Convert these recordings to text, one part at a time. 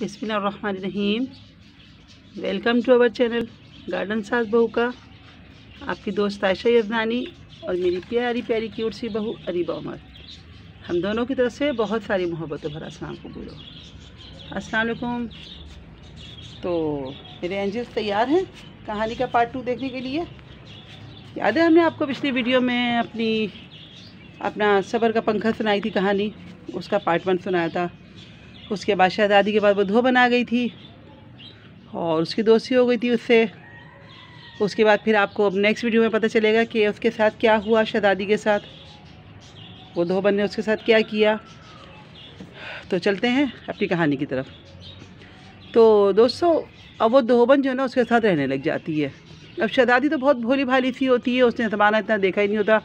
बिस्मिल्लाहिर्रहमानिर्रहीम। Welcome to our channel garden सास बहू का। आपकी दोस्त आयशा यज़दानी और मेरी प्यारी प्यारी क्यूट सी बहू अरीबा उमर, हम दोनों की तरफ से बहुत सारी मोहब्बत भरा अस्सलाम कबूल हो। अस्सलाम वालेकुम। तो मेरे एंजल्स तैयार हैं कहानी का पार्ट 2 देखने के लिए। याद है हमने आपको पिछली वीडियो में अपना सब्र का पंखा सुनाई थी कहानी, उसका पार्ट 1 सुनाया था। उसके बाद शहज़ादी के बाद वो धोबन आ गई थी और उसकी दोस्ती हो गई थी उससे। उसके बाद फिर आपको अब नेक्स्ट वीडियो में पता चलेगा कि उसके साथ क्या हुआ, शहज़ादी के साथ वो धोबन ने उसके साथ क्या किया। तो चलते हैं अपनी कहानी की तरफ। तो दोस्तों, अब वो धोबन जो है ना उसके साथ रहने लग जाती है। अब शहज़ादी तो बहुत भोली भाली सी होती है, उसने ज़माना इतना देखा ही नहीं होता,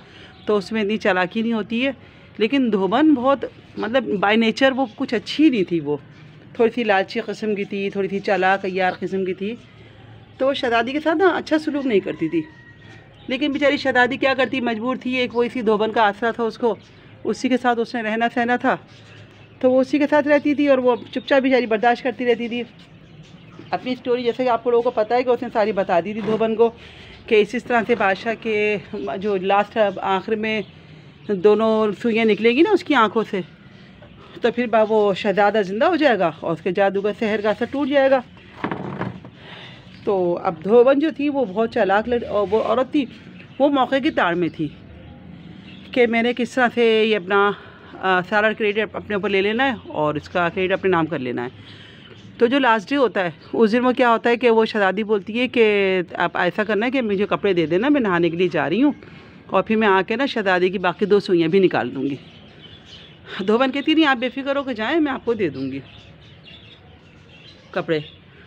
तो उसमें इतनी चालाकी नहीं होती है। लेकिन धोबन बहुत मतलब बाय नेचर वो कुछ अच्छी नहीं थी, वो थोड़ी सी लालची किस्म की थी, थोड़ी सी चालाक अय्यार किस्म की थी। तो शहज़ादी के साथ ना अच्छा सलूक नहीं करती थी। लेकिन बेचारी शहज़ादी क्या करती, मजबूर थी। एक वो इसी धोबन का आसरा था उसको, उसी के साथ उसने रहना सहना था, तो वो उसी के साथ रहती थी और वो चुपचाप बेचारी बर्दाश्त करती रहती थी। अपनी स्टोरी जैसे कि आप लोगों को पता है कि उसने सारी बता दी थी धोबन को कि इस तरह से बादशाह के जो लास्ट आखिर में दोनों सुइयाँ निकलेगी ना उसकी आंखों से, तो फिर वो शहज़ादा ज़िंदा हो जाएगा और उसके जादू का सहर का असर टूट जाएगा। तो अब धोबन जो थी वो बहुत चालाक और वो औरत थी, वो मौके की ताड़ में थी कि मैंने किस तरह से ये अपना सारा क्रेडिट अपने ऊपर ले लेना है और इसका क्रेडिट अपने नाम कर लेना है। तो जो लास्ट डे होता है उस दिन वो क्या होता है कि वो शहज़ादी बोलती है कि आप ऐसा करना है कि मुझे कपड़े दे देना, मैं नहाने के लिए जा रही हूँ और फिर मैं आके ना शहज़ादी की बाकी 2 सुइयाँ भी निकाल दूँगी। धोबन कहती नहीं, आप बेफिक्र होकर जाएं, मैं आपको दे दूँगी कपड़े।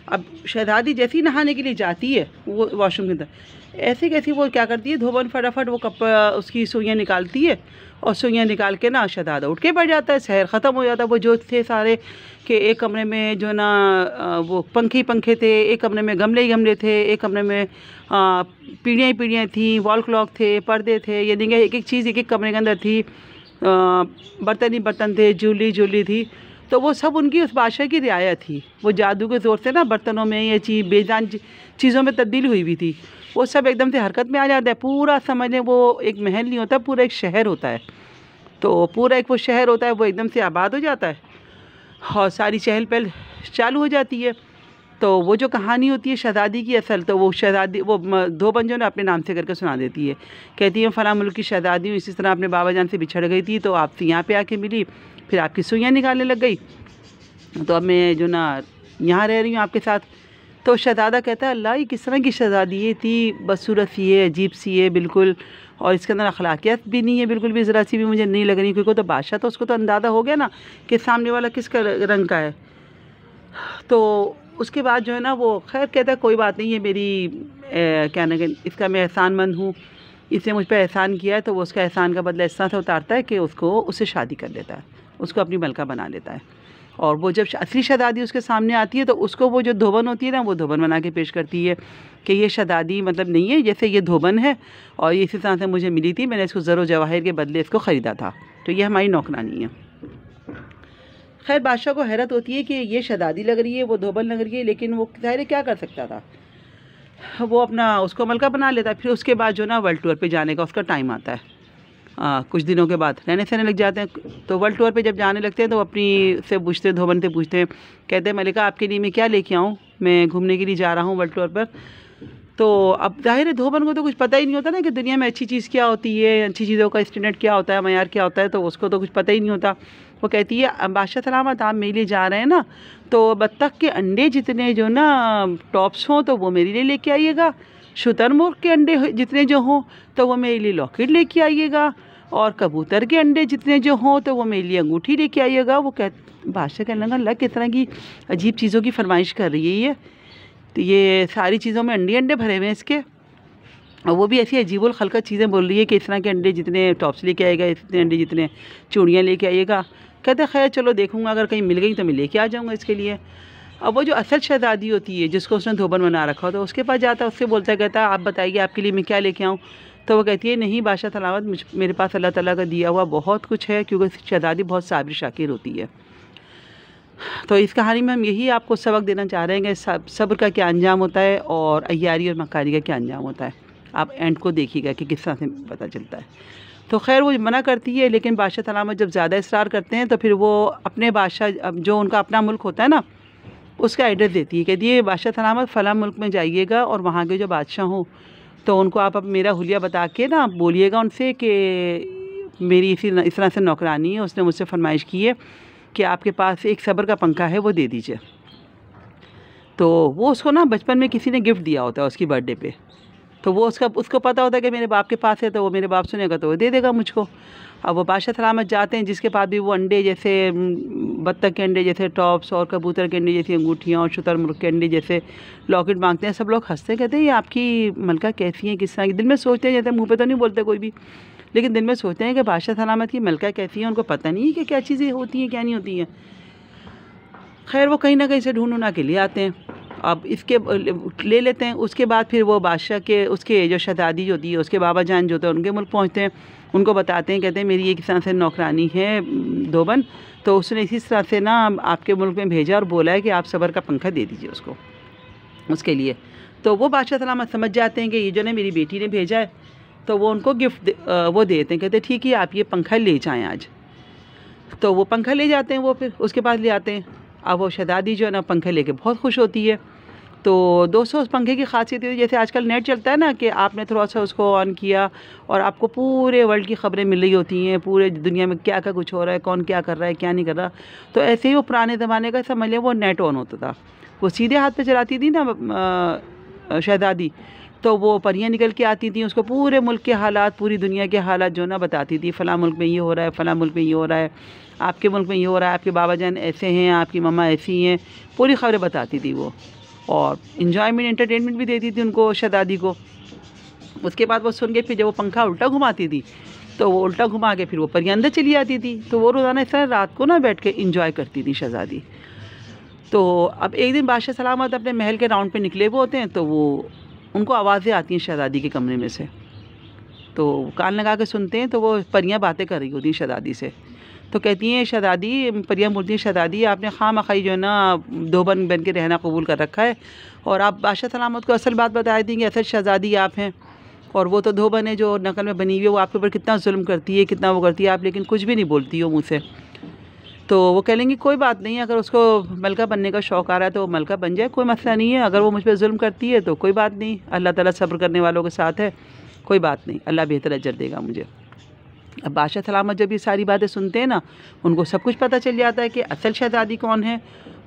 अब शहज़ादी जैसी नहाने के लिए जाती है वो वॉशरूम के अंदर, ऐसे कैसी वो क्या करती है, धोबन फटाफट वो कपड़ा उसकी सुइयाँ निकालती है और सुइयाँ निकाल के ना शहज़ादा उठ के बैठ जाता है। सहर ख़त्म हो जाता है। वो जो थे सारे कि एक कमरे में जो ना वो पंखे ही पंखे थे, एक कमरे में गमले ही गमले थे, एक कमरे में पीढ़ियाँ ही पीढ़ियाँ थी, वॉल क्लॉक थे, पर्दे थे, यानी कि एक एक चीज़ एक एक कमरे के अंदर थी। बर्तन ही बर्तन थे, ज्वेलरी थी। तो वो सब उनकी उस बादशाह की रियाया थी। वो जादू के ज़ोर से ना बर्तनों में ये चीज़ बेजान चीज़ों में तब्दील हुई हुई थी। वो सब एकदम से हरकत में आ जाता है। पूरा समझ लें वो एक महल नहीं होता, पूरा एक शहर होता है। तो पूरा एक वो शहर होता है, वो एकदम से आबाद हो जाता है और सारी चहल पहल चालू हो जाती है। तो वो जो कहानी होती है शहज़ादी की असल, तो वो शहज़ादी वो धोबन जो ना अपने नाम से करके सुना देती है। कहती है फ़लाँ मुल्क की शहज़ादी हूँ, इसी तरह अपने बाबा जान से बिछड़ गई थी, तो आपसे यहाँ पे आके मिली, फिर आपकी सुइयाँ निकालने लग गई, तो अब मैं जो ना यहाँ रह रही हूँ आपके साथ। तो शहज़ादा कहता है अल्लाह, ये किस तरह की शहज़ादी है, थी बदसूरत सी है, अजीब सी है बिल्कुल, और इसके अंदर अखलाकियत भी नहीं है बिल्कुल भी, ज़रा सी भी मुझे नहीं लग रही। क्योंकि तो बादशाह तो उसको तो अंदाज़ा हो गया ना कि सामने वाला किस रंग का है। तो उसके बाद जो है ना वो खैर कहता है कोई बात नहीं है, मेरी क्या ना इसका मैं एहसानमंद हूँ, इसने मुझ पर एहसान किया है, तो वो उसका एहसान का बदला इस तरह से उतारता है कि उससे शादी कर लेता है, उसको अपनी मलका बना लेता है। और वो जब असली शहज़ादी उसके सामने आती है तो उसको वो जो धोबन होती है ना, वो धोबन बना के पेश करती है कि ये शहज़ादी मतलब नहीं है, जैसे ये धोबन है और ये इसी तरह से मुझे मिली थी, मैंने इसको ज़रो जवाहिर के बदले इसको ख़रीदा था, तो ये हमारी नौकरानी है। खैर बादशाह को हैरत होती है कि ये शहज़ादी लग रही है, वो धोबन लग रही है, लेकिन वो ज़ाहिर क्या कर सकता था, वो अपना उसको मलका बना लेता है। फिर उसके बाद जो ना वर्ल्ड टूर पे जाने का उसका टाइम आता है। कुछ दिनों के बाद रहने सहने लग जाते हैं। तो वर्ल्ड टूर पे जब जाने लगते हैं तो अपनी से पूछते, धोबन से पूछते हैं, कहते हैं मलिका आपके लिए मैं क्या लेके आऊँ, मैं घूमने के लिए जा रहा हूँ वर्ल्ड टूर पर। तो अब जाहिर है धोबन को तो कुछ पता ही नहीं होता ना कि दुनिया में अच्छी चीज़ क्या होती है, अच्छी चीज़ों का स्टैंडर्ड क्या होता है, मयार क्या होता है, तो उसको तो कुछ पता ही नहीं होता। वो कहती है बादशाह सलामत, आप मेरे लिए जा रहे हैं ना, तो बत्तख के अंडे जितने जो ना टॉप्स हों तो वो मेरे लिए लेके आइएगा, शुतुरमुर्ग के अंडे जितने जो हों तो वो मेरे लिए लॉकेट लेके आइएगा, और कबूतर के अंडे जितने जो हों तो वो मेरे लिए अंगूठी लेके आइएगा। वो बादशाह कहने लगा अल्लाह किस तरह की अजीब चीज़ों की फरमाइश कर रही है ये, तो ये सारी चीज़ों में अंडे भरे हुए हैं इसके, और वो भी ऐसी अजीबुल खलकत चीज़ें बोल रही है कि इस तरह के अंडे जितने टॉप्स लेके आएगा, इतने अंडे जितने चूड़ियाँ लेके आइएगा। कहते खैर चलो देखूंगा, अगर कहीं मिल गई तो मैं लेके आ जाऊँगा इसके लिए। अब वो जो असल शहज़ादी होती है जिसको उसने धोबन बना रखा हो, तो उसके पास जाता है, उससे बोलता है, कहता है आप बताइए आपके लिए मैं क्या लेके आऊँ। तो वो कहती है नहीं बादशाह सलामत, मेरे पास अल्लाह ताला का दिया हुआ बहुत कुछ है, क्योंकि शहज़ादी बहुत साबिर शाकिर होती है। तो इस कहानी में हम यही आपको सबक देना चाह रहे हैं कि सब्र का क्या अंजाम होता है और अय्यारी और मक्कारी का क्या अंजाम होता है। आप एंड को देखिएगा कि किस तरह से पता चलता है। तो खैर वो मना करती है, लेकिन बादशाह सलामत जब ज़्यादा इसरार करते हैं तो फिर वो अपने बादशाह जो उनका अपना मुल्क होता है ना, उसका एड्रेस देती है। कहती है बादशाह सलामत फ़लाँ मुल्क में जाइएगा और वहाँ के जो बादशाह हों तो उनको आप अब मेरा हुलिया बता के ना बोलिएगा उनसे कि मेरी इस तरह से नौकरानी है, उसने मुझसे फरमाइश की है कि आपके पास एक सब्र का पंखा है, वो दे दीजिए। तो वो उसको ना बचपन में किसी ने गिफ्ट दिया होता है उसकी बर्थडे पे, तो वो उसको पता होता है कि मेरे बाप के पास है, तो वो मेरे बाप सुनेगा तो वो दे देगा मुझको। अब वो बादशाह सलामत जाते हैं, जिसके पास भी वो अंडे जैसे बत्तख के अंडे जैसे टॉप्स और कबूतर के अंडे जैसी अंगूठियाँ और शुतुरमुर्ग के अंडे जैसे लॉकेट मांगते हैं। सब लोग हंसते कहते हैं ये आपकी मलका कैसी है, किस तरह की। दिल में सोचते हैं, जैसे मुँह पे तो नहीं बोलते कोई भी, लेकिन दिल में सोचते हैं कि बादशाह सलामत की मलका कैसी है। उनको पता नहीं है कि क्या चीज़ें होती हैं क्या नहीं होती हैं। खैर वो कहीं ना कहीं से ढूंढना के लिए आते हैं। अब इसके ले लेते हैं। उसके बाद फिर वो बादशाह के उसके जो शहजादी होती है उसके बाबा जान जो होते हैं उनके मुल्क पहुंचते हैं। उनको बताते हैं, कहते हैं मेरी एक तरह से नौकरानी है धोबन, तो उसने इसी तरह से ना आपके मुल्क में भेजा और बोला है कि आप सब्र का पंखा दे दीजिए उसको, उसके लिए। तो वो बादशाह सलामत समझ जाते हैं कि ये जो है मेरी बेटी ने भेजा है, तो वो उनको गिफ्ट वो देते हैं। कहते हैं ठीक है आप ये पंखा ले जाएँ आज। तो वो पंखा ले जाते हैं, वो फिर उसके पास ले आते हैं। अब वो शहजादी जो है ना पंखे लेके बहुत खुश होती है। तो दोस्तों उस पंखे की खासियत है जैसे आजकल नेट चलता है ना कि आपने थोड़ा सा उसको ऑन किया और आपको पूरे वर्ल्ड की खबरें मिल रही होती हैं, पूरे दुनिया में क्या क्या कुछ हो रहा है, कौन क्या कर रहा है क्या नहीं कर रहा। तो ऐसे ही वो पुराने ज़माने का समझ लें वो नेट ऑन होता था। वो सीधे हाथ पे चलाती थी ना शहजादी, तो वो परियां निकल के आती थी, उसको पूरे मुल्क के हालात, पूरी दुनिया के हालात जो ना बताती थी। फ़लाँ मुल्क में ये हो रहा है, फ़लाँ मुल्क में ये हो रहा है, आपके मुल्क में ये हो रहा है, आपके बाबा जान ऐसे हैं, आपकी मम्मा ऐसी हैं, पूरी खबरें बताती थी वो। और इन्जॉयमेंट एंटरटेनमेंट भी देती थी उनको शहजादी को। उसके बाद वो सुन के फिर जब वो पंखा उल्टा घुमाती थी तो वो उल्टा घुमा के फिर वो परियां अंदर चली आती थी। तो वो रोज़ाना इस तरह रात को ना बैठ के इंजॉय करती थी शहजादी। तो अब एक दिन बादशाह सलामत अपने महल के राउंड पे निकले हुए होते हैं, तो वो उनको आवाज़ें आती हैं शहजादी के कमरे में से। तो कान लगा के सुनते हैं तो वो परियां बातें कर रही होती हैं शहजादी से। तो कहती हैं शहजादी, परियां बोलती हैं शहजादी आपने खामखाई जो है ना धोबन बन के रहना कबूल कर रखा है, और आप बादशाह सलामत को असल बात बताई थी कि असल शहजादी आप हैं, और वो तो धोबन है जो नकल में बनी हुई है, वो आपके ऊपर कितना जुल्म करती है, कितना वो करती है, आप लेकिन कुछ भी नहीं बोलती हो मुँह से। तो वो कह लेंगी कोई बात नहीं, अगर उसको मलका बनने का शौक़ आ रहा है तो वो मलका बन जाए, कोई मसला नहीं है। अगर वो मुझ पर जुल्म करती है तो कोई बात नहीं, अल्लाह ताला सब्र करने वालों के साथ है, कोई बात नहीं, अल्लाह बेहतर अजर देगा मुझे। अब बादशाह सलामत जब ये सारी बातें सुनते हैं ना, उनको सब कुछ पता चल जाता है कि असल शहजादी कौन है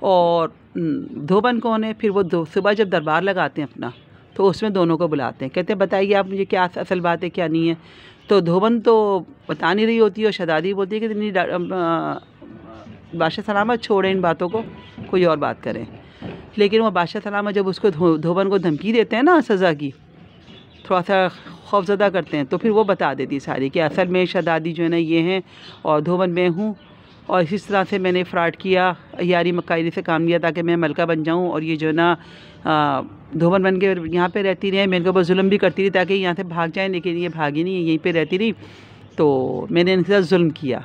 और धोबन कौन है। फिर वो सुबह जब दरबार लगाते हैं अपना, तो उसमें दोनों को बुलाते हैं, कहते हैं बताइए आप मुझे क्या असल बात है क्या नहीं है। तो धोबन तो बता नहीं रही होती है और शहजादी बोलती है कि नहीं बादशाह सलामत छोड़ें इन बातों को, कोई और बात करें। लेकिन वो बादशाह सलामत जब उसको धोबन को धमकी देते हैं ना सज़ा की, थोड़ा सा खौफज़दा करते हैं, तो फिर वो बता देती सारी कि असल में शहजादी जो है ना ये हैं और धोबन मैं हूँ, और इस तरह से मैंने फ्रॉड किया, यारी मक्कारी से काम लिया ताकि मैं मलका बन जाऊँ, और ये जो है ना धोबन बन के यहाँ पे रहती रही, मेरे ऊपर जुल्म भी करती रही ताकि यहाँ से भाग जाए, लेकिन ये भागी नहीं, यहीं पे रहती रही, तो मैंने इनके साथ जुल्म किया।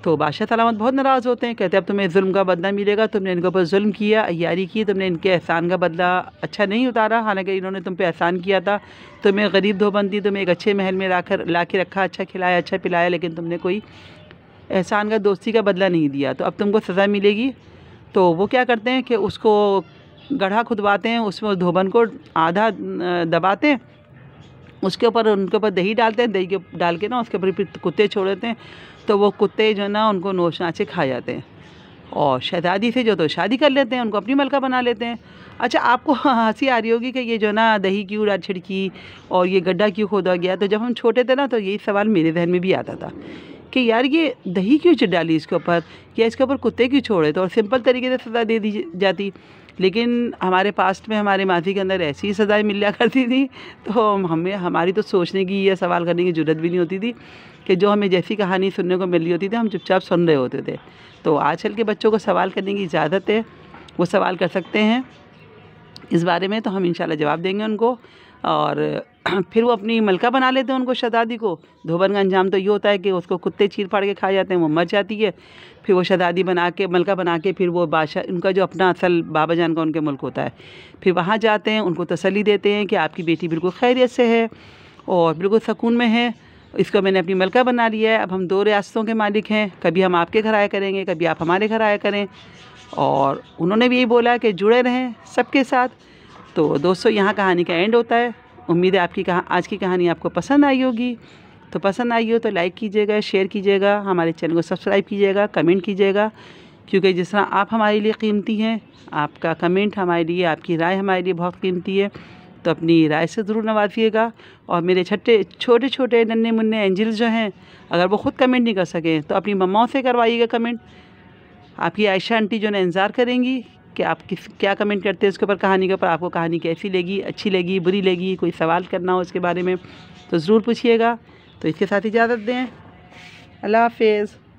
तो बादशाह सलामत बहुत नाराज़ होते हैं, कहते हैं अब तुम्हें जुल्म का बदला मिलेगा, तुमने इनके ऊपर जुल्म किया, अय्यारी की, तुमने इनके एहसान का बदला अच्छा नहीं उतारा, हालांकि इन्होंने तुम पे एहसान किया था, तुम्हें गरीब धोबन थी, तुम्हें एक अच्छे महल में ला के रखा, अच्छा खिलाया अच्छा पिलाया, लेकिन तुमने कोई एहसान का दोस्ती का बदला नहीं दिया, तो अब तुमको सज़ा मिलेगी। तो वो क्या करते हैं कि उसको गड्ढा खुदवाते हैं, उसमें धोबन को आधा दबाते हैं, उसके ऊपर उनके ऊपर दही डालते हैं, दही के डाल के ना उसके ऊपर फिर कुत्ते छोड़ देते हैं, तो वो कुत्ते जो है ना उनको नोच नाच से खा जाते हैं, और शहजादी से जो तो शादी कर लेते हैं, उनको अपनी मलका बना लेते हैं। अच्छा आपको हंसी आ रही होगी कि ये जो ना दही क्यों उड़ा छिड़की और ये गड्ढा क्यों खोदा गया। तो जब हम छोटे थे ना तो यही सवाल मेरे जहन में भी आता था कि यार ये दही क्यों डाली इसके ऊपर, या इसके ऊपर कुत्ते क्यों छोड़े, तो और सिंपल तरीके से सज़ा दे दी जाती। लेकिन हमारे पास्ट में हमारे माजी के अंदर ऐसी सज़ाएं मिल जा करती थी, तो हमारी तो सोचने की या सवाल करने की ज़रूरत भी नहीं होती थी कि जो हमें जैसी कहानी सुनने को मिल रही होती थी हम चुपचाप सुन रहे होते थे। तो आजकल के बच्चों को सवाल करने की इजाज़त है, वो सवाल कर सकते हैं इस बारे में, तो हम इंशाल्लाह जवाब देंगे उनको। और फिर वो अपनी मलका बना लेते हैं उनको, शहज़ादी को। धोबन का अंजाम तो ये होता है कि उसको कुत्ते चीर फाड़ के खा जाते हैं, वो मर जाती है। फिर वो शहज़ादी बना के, मलका बना के, फिर वो बादशाह, उनका जो अपना असल बाबा जान का उनके मुल्क होता है, फिर वहाँ जाते हैं, उनको तसल्ली देते हैं कि आपकी बेटी बिल्कुल खैरियत से है और बिल्कुल सुकून में है, इसको मैंने अपनी मलका बना लिया है, अब हम 2 रियासतों के मालिक हैं, कभी हम आपके घर आया करेंगे, कभी आप हमारे घर आया करें। और उन्होंने भी यही बोला कि जुड़े रहें सबके साथ। तो दोस्तों, यहाँ कहानी का एंड होता है। उम्मीद है आपकी आज की कहानी आपको पसंद आई होगी। तो पसंद आई हो तो लाइक कीजिएगा, शेयर कीजिएगा, हमारे चैनल को सब्सक्राइब कीजिएगा, कमेंट कीजिएगा, क्योंकि जिस तरह आप हमारे लिए कीमती हैं, आपका कमेंट हमारे लिए, आपकी राय हमारे लिए बहुत कीमती है। तो अपनी राय से ज़रूर नवाजिएगा। और मेरे छोटे छोटे नन्हे मुन्ने एंजल्स जो हैं, अगर वो ख़ुद कमेंट नहीं कर सकें तो अपनी मम्माओं से करवाइएगा कमेंट। आपकी आयशा आंटी जो है इंतज़ार करेंगी कि आप क्या कमेंट करते हैं उसके ऊपर, कहानी के ऊपर। आपको कहानी कैसी लगी, अच्छी लगी, बुरी लगी, कोई सवाल करना हो उसके बारे में तो ज़रूर पूछिएगा। तो इसके साथ इजाज़त दें। अल्लाह हाफ़िज़।